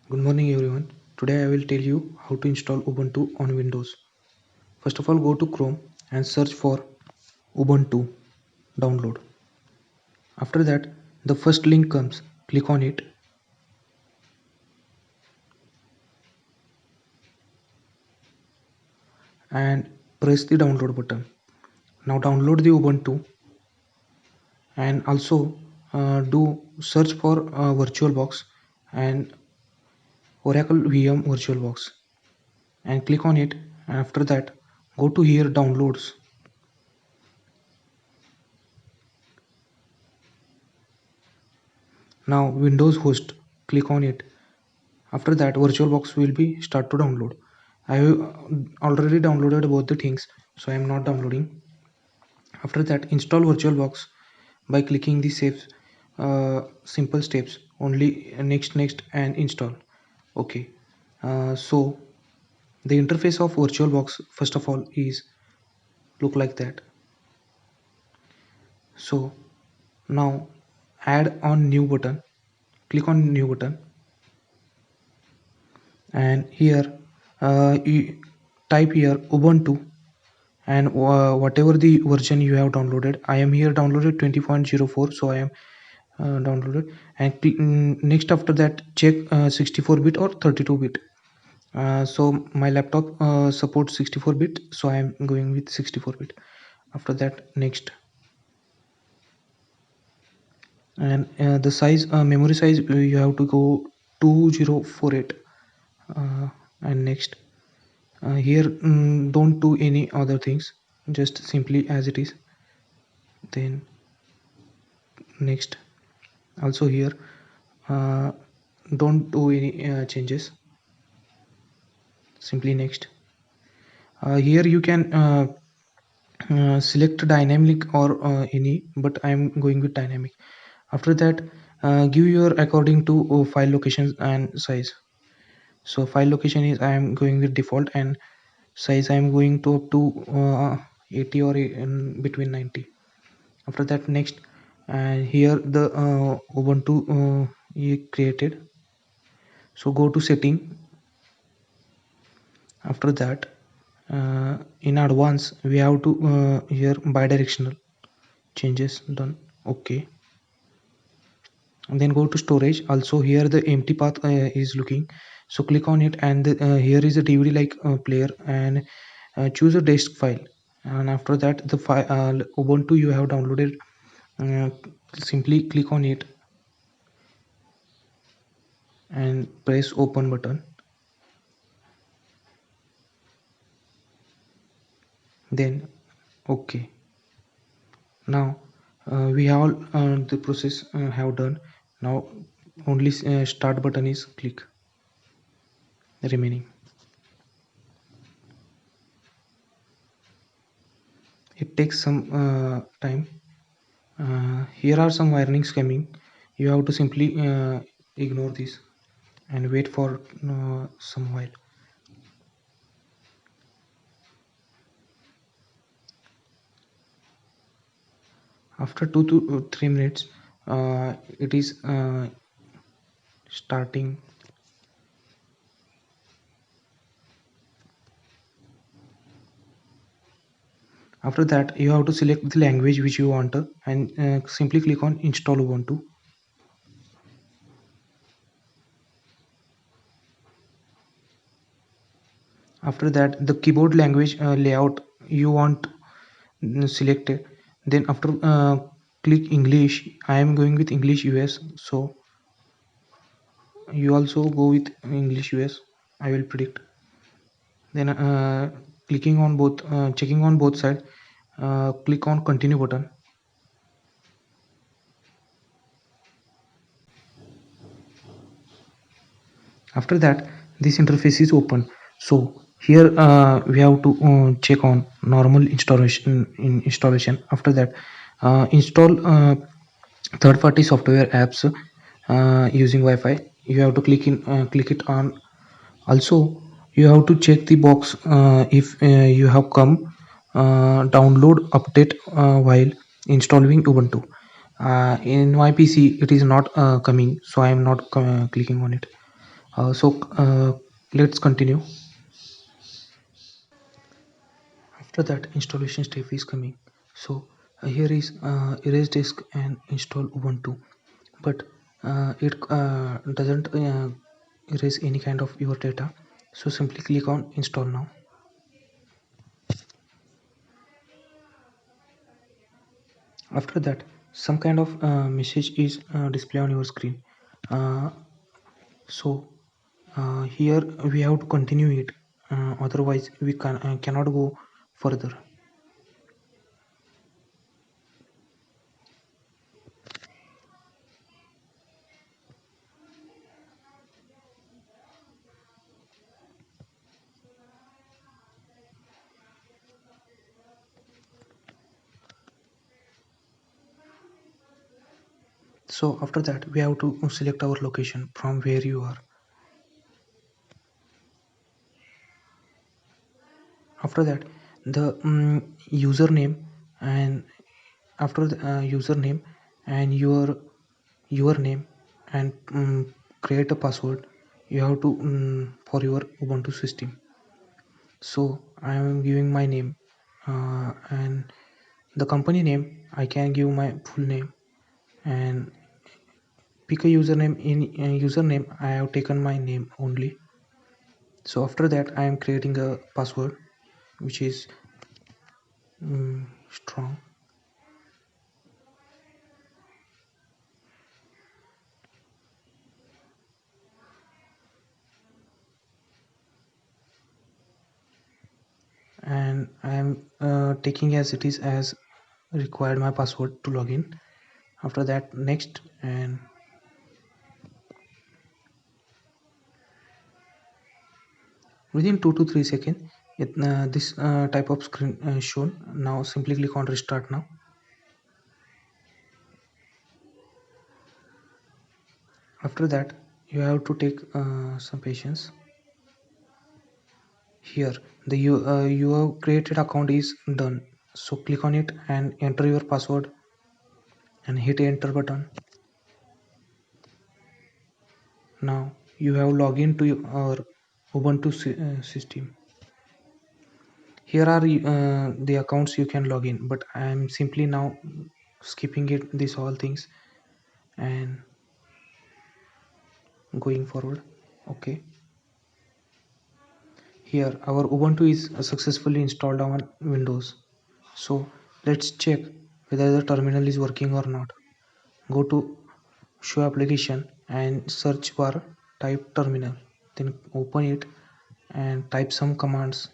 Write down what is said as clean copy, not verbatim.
Good morning everyone. Today I will tell you how to install Ubuntu on Windows. First of all, go to Chrome and search for Ubuntu download. After that, the first link comes. Click on it and press the download button. Now download the Ubuntu and also do search for VirtualBox and Oracle VM VirtualBox and click on it. After that, go to here downloads. Now Windows host. Click on it. After that, VirtualBox will be start to download. I have already downloaded both the things, so I am not downloading. After that, install VirtualBox by clicking the save simple steps only. Next and install. Okay. So the interface of VirtualBox first of all is look like that. So now add on new button. Click on new button and here you type here Ubuntu and whatever the version you have downloaded. I am here downloaded 20.04, so I am downloaded and next after that check 64-bit or 32-bit. So my laptop supports 64-bit, so I am going with 64-bit. After that, next, and the size memory size you have to go 2048 and next. Here don't do any other things, just simply as it is. Then next, also here uh, don't do any changes, simply next. Here you can select dynamic or any, but I am going with dynamic. After that, give your according to file locations and size. So file location is I am going with default and size I am going to up to 80 or in between 90. After that, next, and here the Ubuntu you created, so go to setting. After that, in advance we have to here bidirectional changes done. Okay, and then go to storage. Also here the empty path is looking, so click on it and here is a DVD like player and choose a disk file. And after that, the file Ubuntu you have downloaded, uh, simply click on it and press open button. Then okay, now we have the process have done. Now only start button is click remaining. It takes some time. Here are some warnings coming. You have to simply ignore this and wait for some while. After 2 to 3 minutes, it is starting. After that, you have to select the language which you want and simply click on install Ubuntu. After that, the keyboard language layout you want selected. Then after click English. I am going with English US, so you also go with English US, I will predict. Then clicking on both checking on both sides, click on continue button. After that, this interface is open. So here we have to check on normal installation. After that, install third-party software apps using Wi-Fi. You have to click it on. Also, you have to check the box if you have come download update while installing Ubuntu. In my PC, it is not coming, so I am not clicking on it. So let's continue. After that, installation step is coming. So here is erase disk and install Ubuntu, but it doesn't erase any kind of your data. So simply click on install now. After that, some kind of message is display on your screen. Uh, so here we have to continue it. Otherwise, we cannot go further. So after that, we have to select our location from where you are. After that, the username, and after the username and your name, and create a password you have to for your Ubuntu system. So I am giving my name, and the company name I can give my full name, and pick a username. In username I have taken my name only. So after that I am creating a password which is strong. And I am taking as it is as required my password to log in. After that, next, and within 2 to 3 seconds this type of screen shown. Now simply click on restart now. After that, you have to take some patience. Here the you have created account is done, so click on it and enter your password and hit enter button. Now you have logged into our Ubuntu system. Here are the accounts you can log in, but I am simply now skipping it these all things and going forward. Okay, here our Ubuntu is successfully installed on Windows. So let's check whether the terminal is working or not. Go to show application and search bar, type terminal, then open it and type some commands.